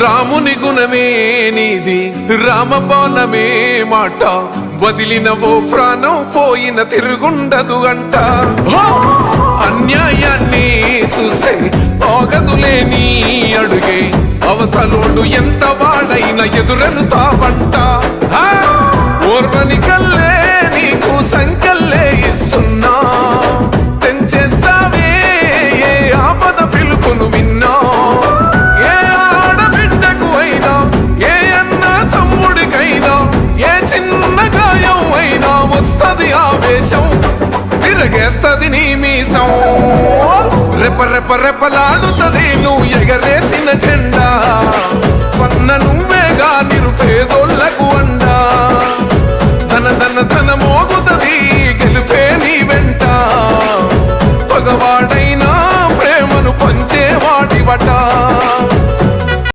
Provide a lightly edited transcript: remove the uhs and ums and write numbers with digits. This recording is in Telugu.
రాముని గుణమే నీది రామబాణమే మాట వదిలినవో ప్రాణం పోయిన తిరుగుండదు అంట అన్యాయాన్ని చూస్తే ఆగదులే నీ అడుగే అవతలోడు ఎంత వాడైన ఎదురెలుతావంట ఓర్వని కల్లే నీకు సంకల్లే ఇస్తున్నా తెంచేస్తావే ఏ ఆపద పిలుపును విన్నా ఏ ఆడబిడ్డకు అయినా ఏ అన్న తమ్ముడికైనా ఏ చిన్న గాయం అయినా వస్తది ఆవేశం తిరగేస్తది నీ మీసం రెప రెప రెపలాడుతది నువ్వు ఎగరేసిన జెండా పన్న నువ్వేగా నిరుపేదోళ్లకు అండా ధన ధన ధన మోగుతది గెలుపే నీ వెంట పగవాడైనా ప్రేమను పంచేవాడివట